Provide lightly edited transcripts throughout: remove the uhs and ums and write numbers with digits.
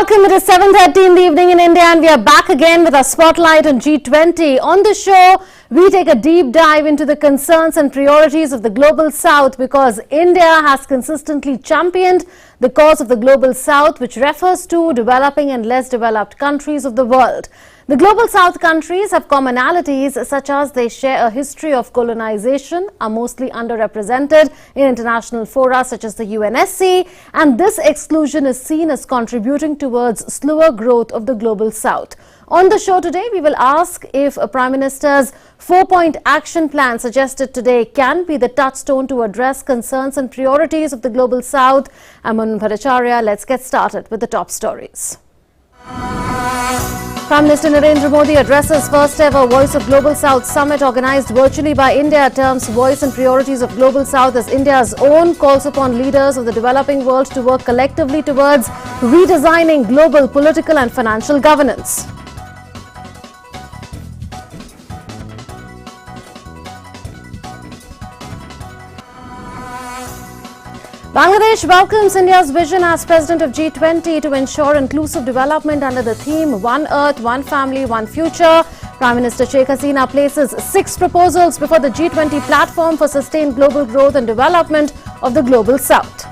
welcome. It is 7:30 in the evening in India and we are back again with our spotlight on G20. On the show, we take a deep dive into the concerns and priorities of the Global South because India has consistently championed the cause of the Global South, which refers to developing and less developed countries of the world. The Global South countries have commonalities such as they share a history of colonization, are mostly underrepresented in international fora such as the UNSC, and this exclusion is seen as contributing towards slower growth of the Global South. On the show today, we will ask if a Prime Minister's 4-point action plan suggested today can be the touchstone to address concerns and priorities of the Global South. I'm Manu Bhattacharya. Let's get started with the top stories. Prime Minister Narendra Modi addresses first ever Voice of Global South Summit organized virtually by India. Terms voice and priorities of Global South as India's own, calls upon leaders of the developing world to work collectively towards redesigning global political and financial governance. Bangladesh welcomes India's vision as president of G20 to ensure inclusive development under the theme One Earth, One Family, One Future. Prime Minister Sheikh Hasina places 6 proposals before the G20 platform for sustained global growth and development of the Global South.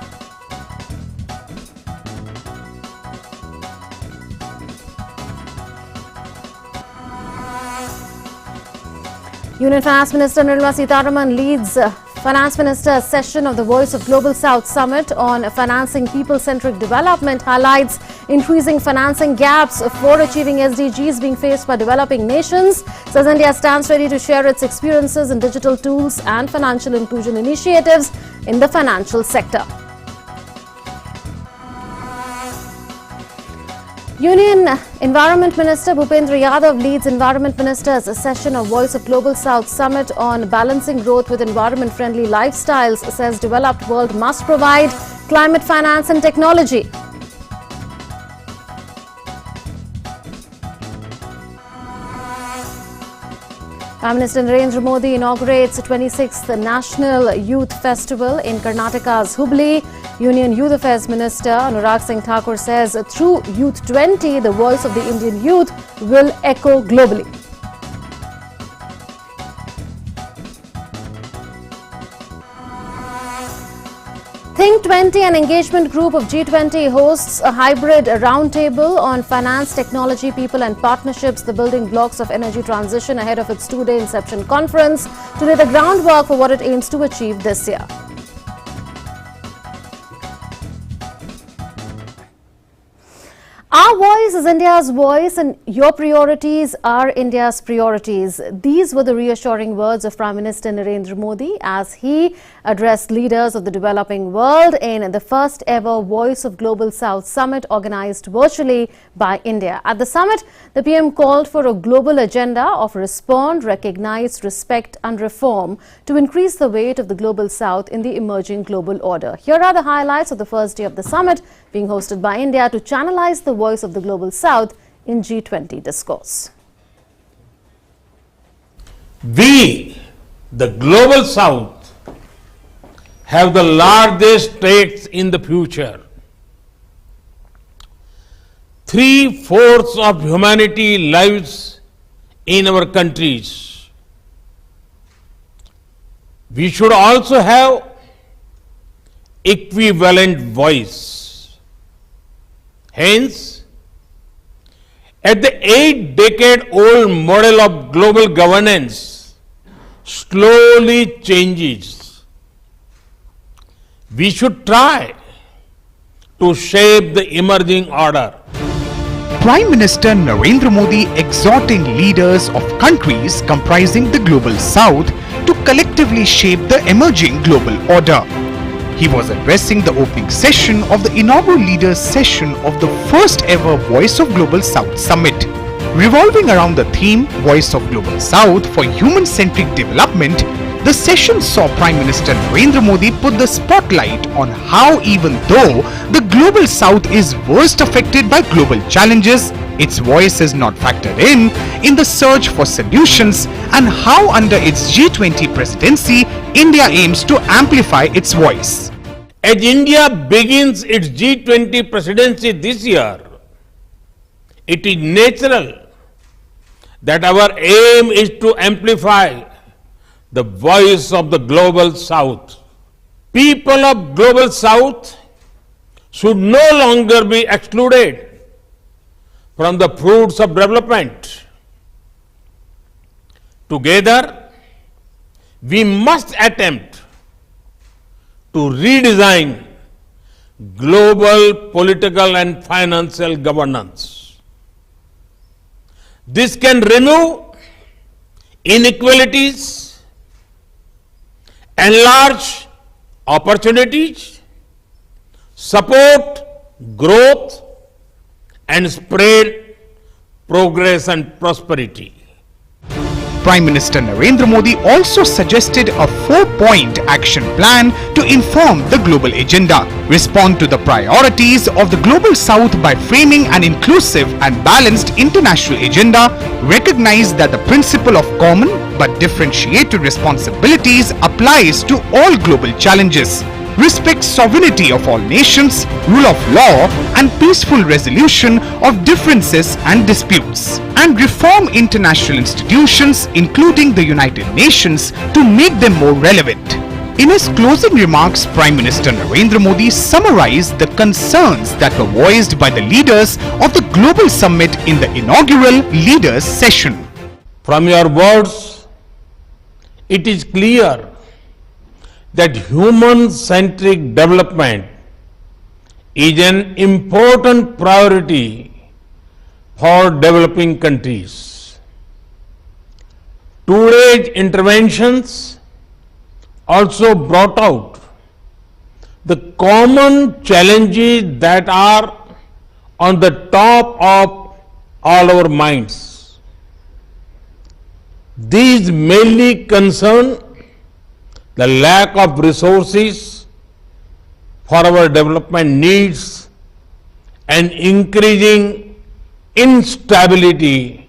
Union Finance Minister Nirmala Sitharaman leads Finance Minister's session of the Voice of Global South Summit on financing people-centric development, highlights increasing financing gaps for achieving SDGs being faced by developing nations. Says India stands ready to share its experiences in digital tools and financial inclusion initiatives in the financial sector. Union Environment Minister Bhupendra Yadav leads Environment Minister's session of Voice of Global South Summit on balancing growth with environment-friendly lifestyles. Says developed world must provide climate finance and technology. Prime Minister Narendra Modi inaugurates the 26th National Youth Festival in Karnataka's Hubli. Union Youth Affairs Minister Anurag Singh Thakur says through Youth 20, the voice of the Indian youth will echo globally. Think 20, an engagement group of G20, hosts a hybrid roundtable on finance, technology, people and partnerships, the building blocks of energy transition ahead of its 2-day Inception conference to lay the groundwork for what it aims to achieve this year. Our voice is India's voice and your priorities are India's priorities. These were the reassuring words of Prime Minister Narendra Modi as he addressed leaders of the developing world in the first ever Voice of Global South Summit organized virtually by India. At the summit, the PM called for a global agenda of respond, recognize, respect and reform to increase the weight of the Global South in the emerging global order. Here are the highlights of the first day of the summit being hosted by India to channelize the voice of the Global South in G20 discourse. We, the Global South, have the largest stakes in the future. 3/4 of humanity lives in our countries. We should also have equivalent voice. Hence, at the 8-decade-old model of global governance slowly changes, we should try to shape the emerging order. Prime Minister Narendra Modi exhorting leaders of countries comprising the Global South to collectively shape the emerging global order. He was addressing the opening session of the inaugural leaders session of the first ever Voice of Global South Summit. Revolving around the theme Voice of Global South for human-centric development, the session saw Prime Minister Narendra Modi put the spotlight on how even though the Global South is worst affected by global challenges, its voice is not factored in the search for solutions and how under its G20 presidency, India aims to amplify its voice. As India begins its G20 presidency this year, It is natural that our aim is to amplify the voice of the Global South. People of Global South should no longer be excluded from the fruits of development. Together, we must attempt to redesign global political and financial governance. This can remove inequalities, enlarge opportunities, support growth, and spread progress and prosperity. Prime Minister Narendra Modi also suggested a 4-point action plan to inform the global agenda, respond to the priorities of the Global South by framing an inclusive and balanced international agenda, recognize that the principle of common but differentiated responsibilities applies to all global challenges, respect sovereignty of all nations, rule of law and peaceful resolution of differences and disputes, and reform international institutions including the United Nations to make them more relevant. In his closing remarks, Prime Minister Narendra Modi summarized the concerns that were voiced by the leaders of the Global Summit in the inaugural Leaders Session. From your words, it is clear that human-centric development is an important priority for developing countries. Today's interventions also brought out the common challenges that are on the top of all our minds. These mainly concern the lack of resources for our development needs and increasing instability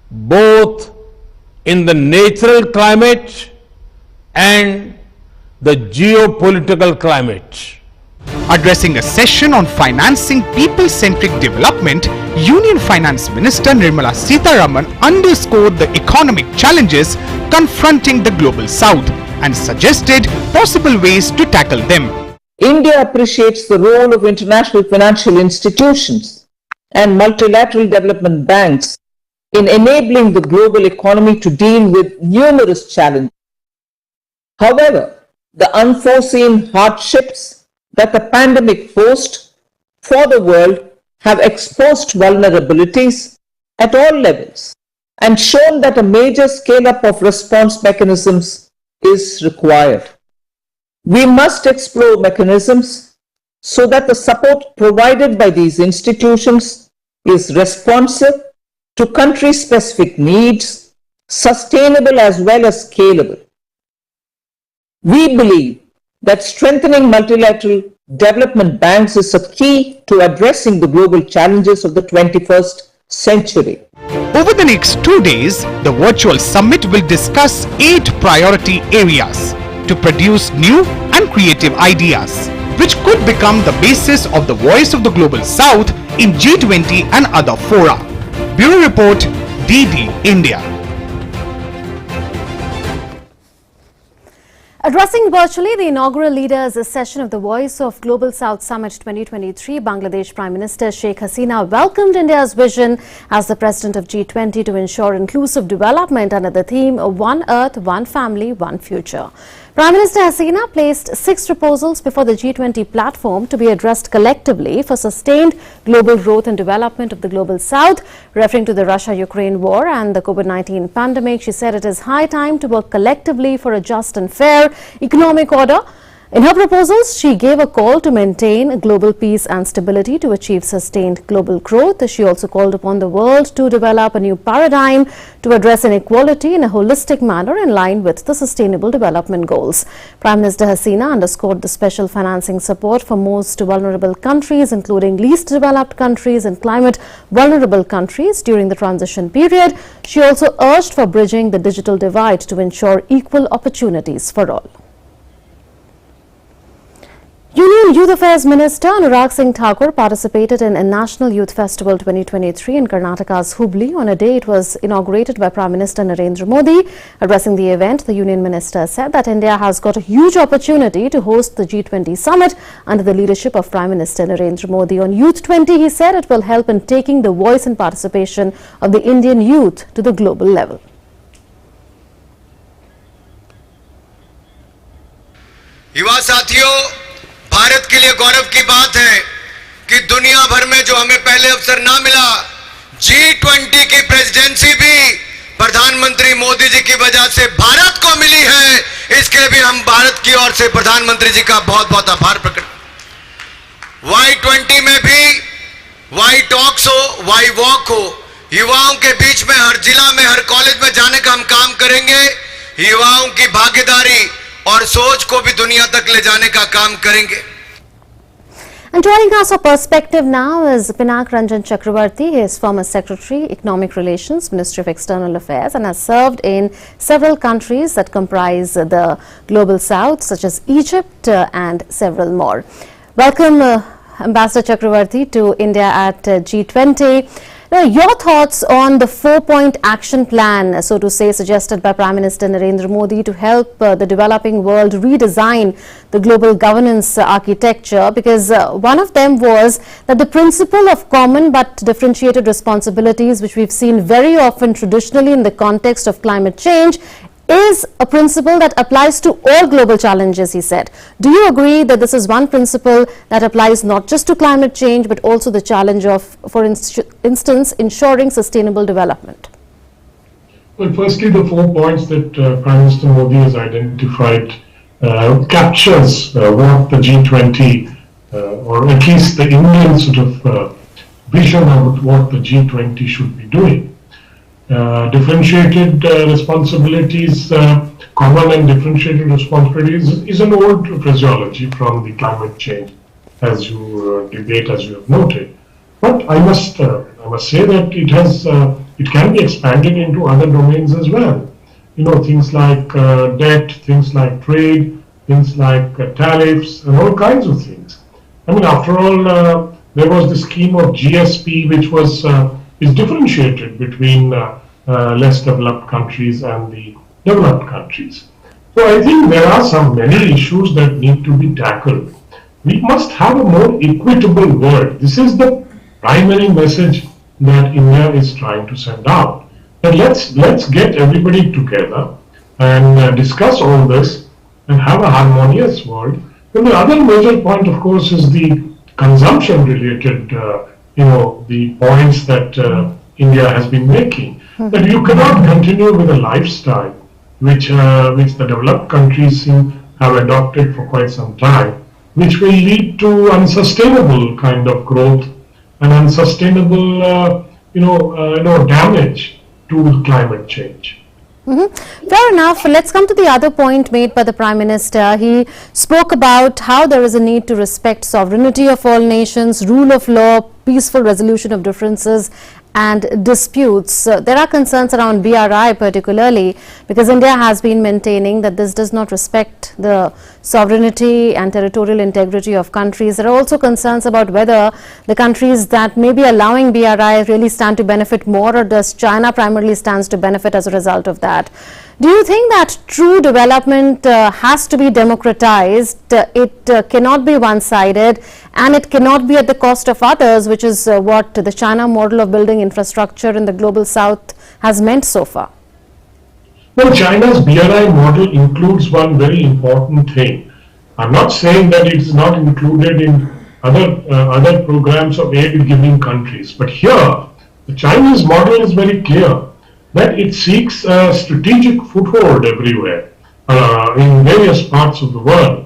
both in the natural climate and the geopolitical climate. Addressing a session on financing people-centric development, Union Finance Minister Nirmala Sitharaman underscored the economic challenges confronting the Global South and suggested possible ways to tackle them. India appreciates the role of international financial institutions and multilateral development banks in enabling the global economy to deal with numerous challenges. However, the unforeseen hardships that the pandemic posed for the world have exposed vulnerabilities at all levels and shown that a major scale-up of response mechanisms is required. We must explore mechanisms so that the support provided by these institutions is responsive to country-specific needs, sustainable as well as scalable. We believe that strengthening multilateral development banks is a key to addressing the global challenges of the 21st century. Over the next 2 days, the virtual summit will discuss 8 priority areas to produce new and creative ideas, which could become the basis of the voice of the Global South in G20 and other fora. Bureau Report, DD India. Addressing virtually the inaugural Leaders Session of the Voice of Global South Summit 2023, Bangladesh Prime Minister Sheikh Hasina welcomed India's vision as the President of G20 to ensure inclusive development under the theme One Earth, One Family, One Future. Prime Minister Hasina placed 6 proposals before the G20 platform to be addressed collectively for sustained global growth and development of the Global South. Referring to the Russia-Ukraine war and the COVID-19 pandemic, she said it is high time to work collectively for a just and fair economic order. In her proposals, she gave a call to maintain global peace and stability to achieve sustained global growth. She also called upon the world to develop a new paradigm to address inequality in a holistic manner in line with the Sustainable Development Goals. Prime Minister Hasina underscored the special financing support for most vulnerable countries, including least developed countries and climate vulnerable countries during the transition period. She also urged for bridging the digital divide to ensure equal opportunities for all. Union Youth Affairs Minister Anurag Singh Thakur participated in a National Youth Festival 2023 in Karnataka's Hubli. On a day it was inaugurated by Prime Minister Narendra Modi. Addressing the event, the Union Minister said that India has got a huge opportunity to host the G20 summit under the leadership of Prime Minister Narendra Modi. On Youth 20, he said it will help in taking the voice and participation of the Indian youth to the global level. युवा साथियों, भारत के लिए गौरव की बात है कि दुनिया भर में जो हमें पहले अवसर ना मिला, G20 की प्रेसिडेंसी भी प्रधानमंत्री मोदी जी की वजह से भारत को मिली है। इसके लिए भी हम भारत की ओर से प्रधानमंत्री जी का बहुत बहुत आभार प्रकट। Y20 में भी वाई टॉक्स हो, वाई वॉक हो, युवाओं के बीच में हर जिला में, हर कॉलेज में जाने का हम काम करेंगे। युवाओं की भागीदारी और सोच को भी दुनिया तक ले जाने का काम करेंगे। And joining us for perspective now is Pinak Ranjan Chakravarti. He is former Secretary, Economic Relations, Ministry of External Affairs, and has served in several countries that comprise the Global South, such as Egypt and several more. Welcome, Ambassador Chakravarti, to India at G20. Now, your thoughts on the 4-point action plan, so to say, suggested by Prime Minister Narendra Modi to help the developing world redesign the global governance architecture, because one of them was that the principle of common but differentiated responsibilities, which we've seen very often traditionally in the context of climate change, is a principle that applies to all global challenges, he said. Do you agree that this is one principle that applies not just to climate change, but also the challenge of, for instance, ensuring sustainable development? Well, firstly, the 4 points that Prime Minister Modi has identified captures what the G20, or at least the Indian sort of vision of what the G20 should be doing. Differentiated responsibilities, common and differentiated responsibilities is an old phraseology from the climate change, as you debate, as you have noted. But I must say that it can be expanded into other domains as well. You know, things like debt, things like trade, things like tariffs, and all kinds of things. I mean, after all, there was the scheme of GSP, which was is differentiated between less developed countries and the developed countries. So I think there are many issues that need to be tackled. We must have a more equitable world. This is the primary message that India is trying to send out. And let's get everybody together and discuss all this and have a harmonious world. And the other major point, of course, is the consumption related the points that India has been making, that you cannot continue with a lifestyle which the developed countries have adopted for quite some time, which will lead to unsustainable kind of growth and unsustainable damage to climate change. Fair enough. Let's come to the other point made by the Prime Minister. He spoke about how there is a need to respect sovereignty of all nations, rule of law, peaceful resolution of differences and disputes. There are concerns around BRI particularly, because India has been maintaining that this does not respect the sovereignty and territorial integrity of countries. There are also concerns about whether the countries that may be allowing BRI really stand to benefit more, or does China primarily stands to benefit as a result of that. Do you think that true development has to be democratized? It cannot be one-sided, and it cannot be at the cost of others, which is what the China model of building infrastructure in the global south has meant so far? Well, China's BRI model includes one very important thing. I'm not saying that it is not included in other programs of aid-giving countries, but here the Chinese model is very clear, that it seeks a strategic foothold everywhere in various parts of the world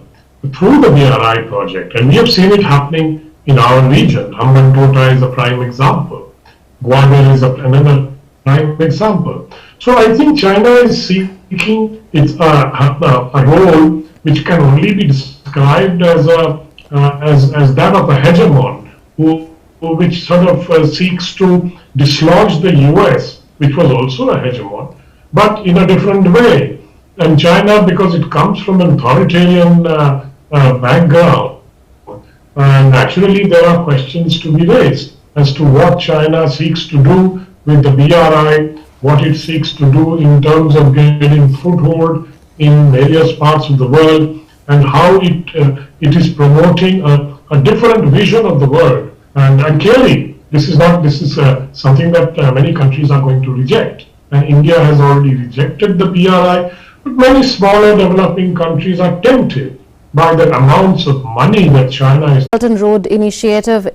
through the BRI project. And we have seen it happening in our region. Hambantota is a prime example. Gwadar is another prime example. So I think China is seeking a role which can only be described as that of a hegemon, which sort of seeks to dislodge the US, which was also a hegemon, but in a different way. And China, because it comes from an authoritarian background, And naturally, there are questions to be raised as to what China seeks to do with the BRI, what it seeks to do in terms of getting foothold in various parts of the world, and how it is promoting a different vision of the world. And clearly, this is something that many countries are going to reject. And India has already rejected the BRI, but many smaller developing countries are tempted by the amounts of money that China is. Belt and Road Initiative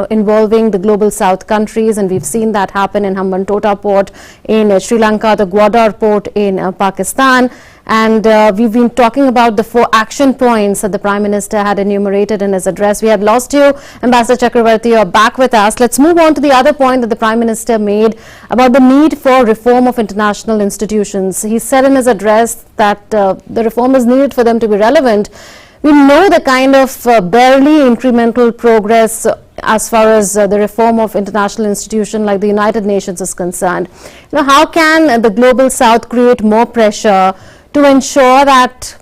involving the Global South countries, and we've seen that happen in Hambantota port in Sri Lanka, the Gwadar port in Pakistan. And we've been talking about the 4 action points that the Prime Minister had enumerated in his address. We had lost you, Ambassador Chakravarti. You're back with us. Let's move on to the other point that the Prime Minister made about the need for reform of international institutions. He said in his address that the reform is needed for them to be relevant. We know the kind of barely incremental progress as far as the reform of international institutions like the United Nations is concerned. How can the Global South create more pressure to ensure that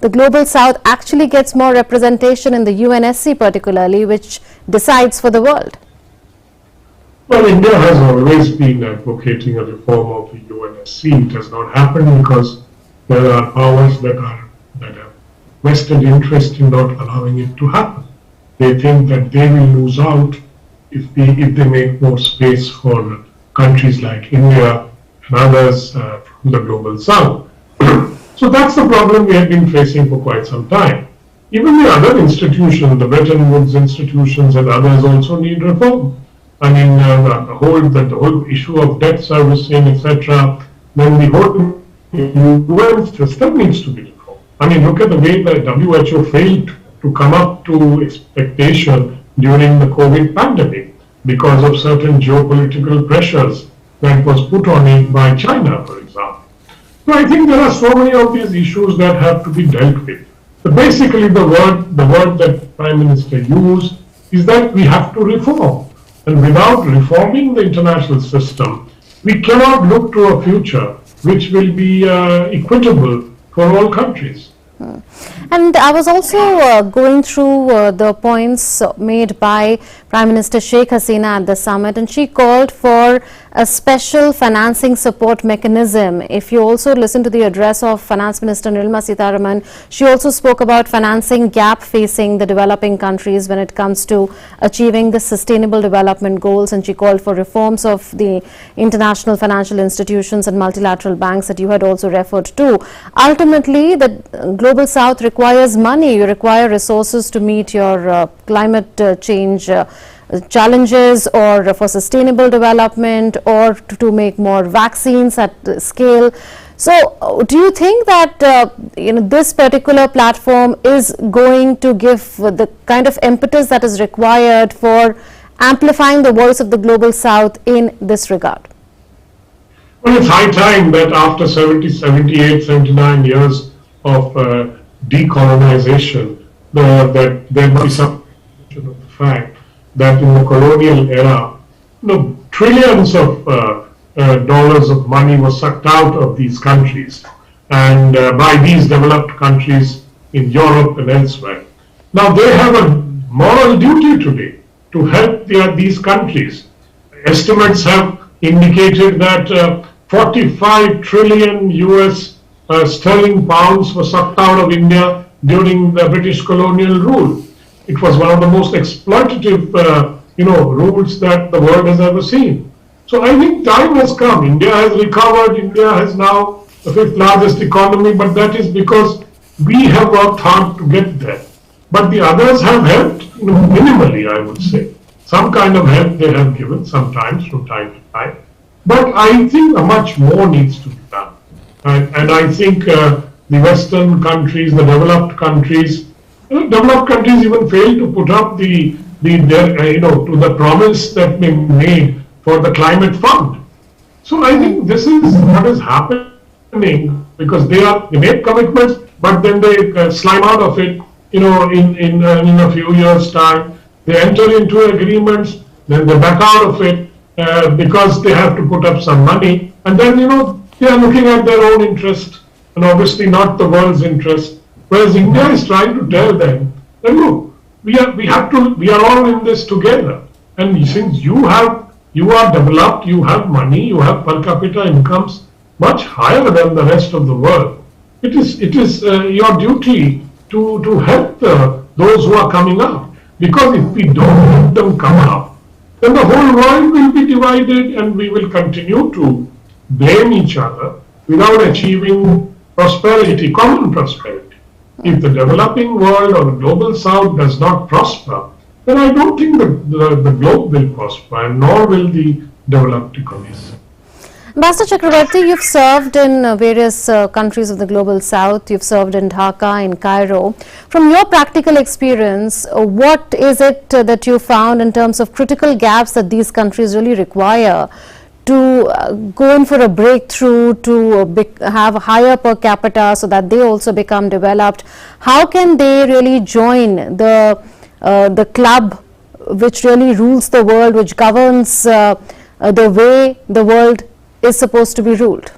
the Global South actually gets more representation in the UNSC particularly, which decides for the world? Well, India has always been advocating a reform of the UNSC. It has not happened because there are powers that have vested interest in not allowing it to happen. They think that they will lose out if they make more space for countries like India and others from the Global South. So that's the problem we have been facing for quite some time. Even the other institutions, the Bretton Woods institutions and others also need reform. I mean, the whole issue of debt servicing, etc., then the whole UN system needs to be reformed. I mean, look at the way the WHO failed to come up to expectation during the COVID pandemic because of certain geopolitical pressures that was put on it by China, for example. So I think there are so many of these issues that have to be dealt with. So basically, the word that Prime Minister used is that we have to reform. And without reforming the international system, we cannot look to a future which will be equitable for all countries. And I was also going through the points made by Prime Minister Sheikh Hasina at the summit, and she called for a special financing support mechanism. If you also listen to the address of Finance Minister Nirmala Sitharaman, she also spoke about financing gap facing the developing countries when it comes to achieving the sustainable development goals, and she called for reforms of the international financial institutions and multilateral banks that you had also referred to. Ultimately, the Global South requires money. You require resources to meet your climate change challenges, or for sustainable development, or to make more vaccines at scale. So do you think that this particular platform is going to give the kind of impetus that is required for amplifying the voice of the Global South in this regard? Well, it's high time that after 78, 79 years of decolonization, that there must be some of the fact that in the colonial era, trillions of dollars of money was sucked out of these countries, and by these developed countries in Europe and elsewhere. Now they have a moral duty today to help these countries. Estimates have indicated that 45 trillion US sterling pounds were sucked out of India during the British colonial rule. It was one of the most exploitative, rules that the world has ever seen. So I think time has come. India has recovered. India has now the 5th largest economy, but that is because we have worked hard to get there. But the others have helped, minimally, I would say. Some kind of help they have given sometimes from time to time. But I think much more needs to be done. And I think the Western countries, the developed countries even fail to put up to the promise that they made for the climate fund. So I think this is what is happening, because they make commitments, but then they slime out of it. In a few years' time, they enter into agreements, then they back out of it because they have to put up some money, and then they are looking at their own interest and obviously not the world's interest. Whereas India is trying to tell them that, look, we are all in this together. And since you are developed, you have money, you have per capita incomes much higher than the rest of the world, it is your duty to help those who are coming up. Because if we don't help them come up, then the whole world will be divided and we will continue to blame each other without achieving prosperity, common prosperity. If the developing world or the global south does not prosper, then I don't think the globe will prosper, and nor will the developed economies. Ambassador Chakravarti, you've served in various countries of the global south. You've served in Dhaka, in Cairo. From your practical experience, what is it that you found in terms of critical gaps that these countries really require to go in for a breakthrough, to have higher per capita so that they also become developed? How can they really join the club which really rules the world, which governs the way the world is supposed to be ruled?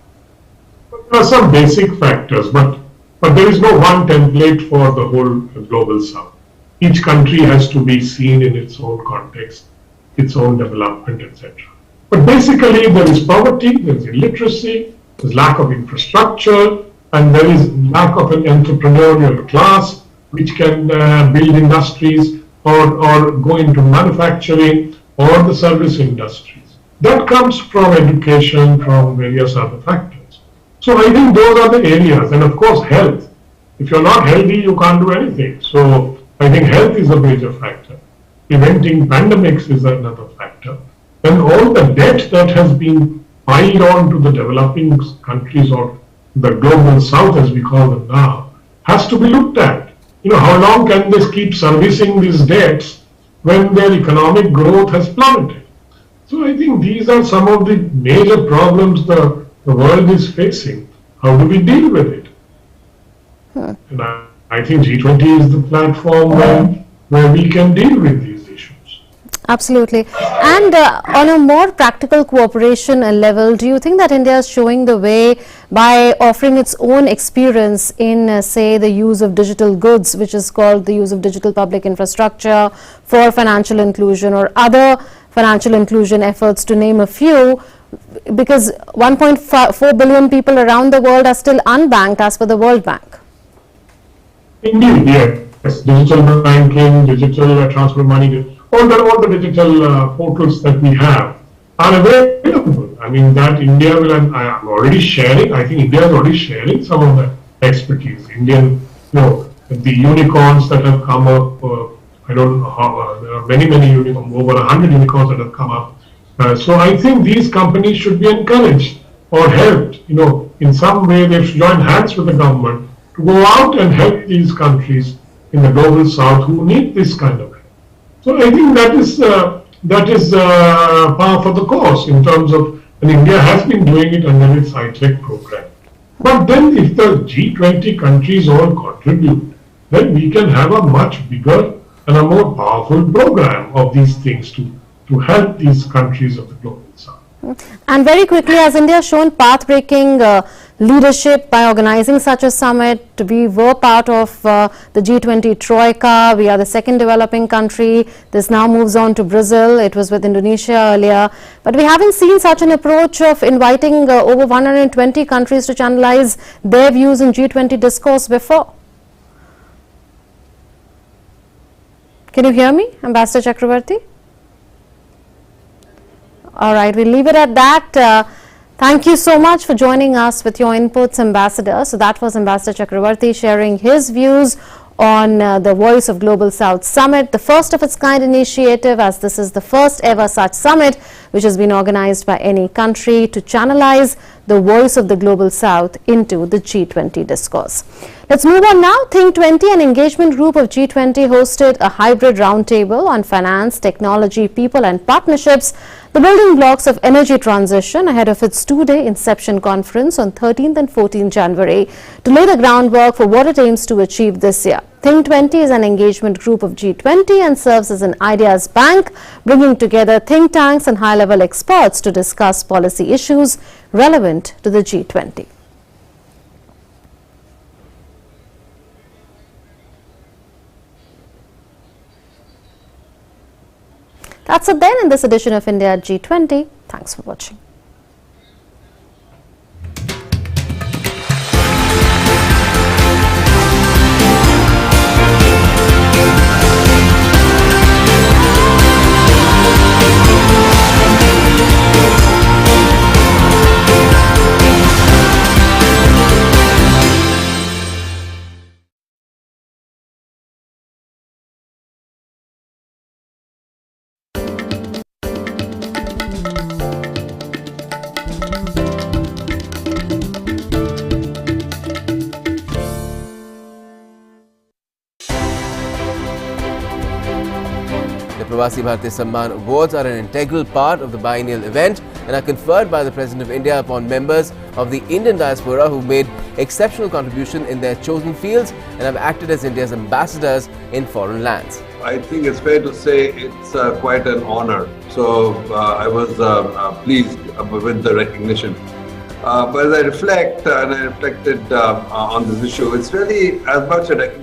There are some basic factors, but there is no one template for the whole global south. Each country has to be seen in its own context, its own development, etc. But basically there is poverty, there is illiteracy, there is lack of infrastructure, and there is lack of an entrepreneurial class which can build industries or go into manufacturing or the service industries. That comes from education, from various other factors. So I think those are the areas, and of course health. If you're not healthy, you can't do anything. So I think health is a major factor. Preventing pandemics is another factor. And all the debt that has been piled on to the developing countries, or the global south as we call them now, has to be looked at. How long can they keep servicing these debts when their economic growth has plummeted? So I think these are some of the major problems the world is facing. How do we deal with it? And I think G20 is the platform where we can deal with these issues. Absolutely. And on a more practical cooperation level, do you think that India is showing the way by offering its own experience in, say, the use of digital goods, which is called the use of digital public infrastructure for financial inclusion, or other financial inclusion efforts, to name a few, because 1.4 billion people around the world are still unbanked as per the World Bank? Indeed, yes. Digital banking, digital transfer money, all the digital portals that we have are available. I mean, that India will, and I am already sharing, I think India is already sharing some of the expertise. Indian, the unicorns that have come up, I don't know how, there are many unicorns, over 100 unicorns that have come up. So I think these companies should be encouraged or helped, in some way they should join hands with the government to go out and help these countries in the global south who need this kind of help. So I think that is par for the course in terms of, and India has been doing it under its high-tech program. But then if the G20 countries all contribute, then we can have a much bigger and a more powerful program of these things to help these countries of the global south. And very quickly, has India shown path-breaking leadership by organizing such a summit? We were part of the G20 Troika. We are the second developing country. This now moves on to Brazil. It was with Indonesia earlier. But we haven't seen such an approach of inviting over 120 countries to channelize their views in G20 discourse before. Can you hear me, Ambassador Chakravarti? All right, we'll leave it at that. Thank you so much for joining us with your inputs, Ambassador. So that was Ambassador Chakravarti sharing his views on the Voice of Global South Summit, the first of its kind initiative, as this is the first ever such summit which has been organized by any country to channelize the voice of the Global South into the G20 discourse. Let's move on now. Think 20, an engagement group of G20, hosted a hybrid roundtable on finance, technology, people and partnerships, the building blocks of energy transition, ahead of its two-day Inception conference on 13th and 14th January to lay the groundwork for what it aims to achieve this year. Think 20 is an engagement group of G20 and serves as an ideas bank, bringing together think tanks and high-level experts to discuss policy issues relevant to the G20. That's it then in this edition of India at G20. Thanks for watching. The Pravasi Bharatiya Samman Awards are an integral part of the biennial event and are conferred by the President of India upon members of the Indian diaspora who made exceptional contribution in their chosen fields and have acted as India's ambassadors in foreign lands. I think it's fair to say it's quite an honor. So I was pleased with the recognition. But as I reflect and I reflected on this issue, it's really as much a recognition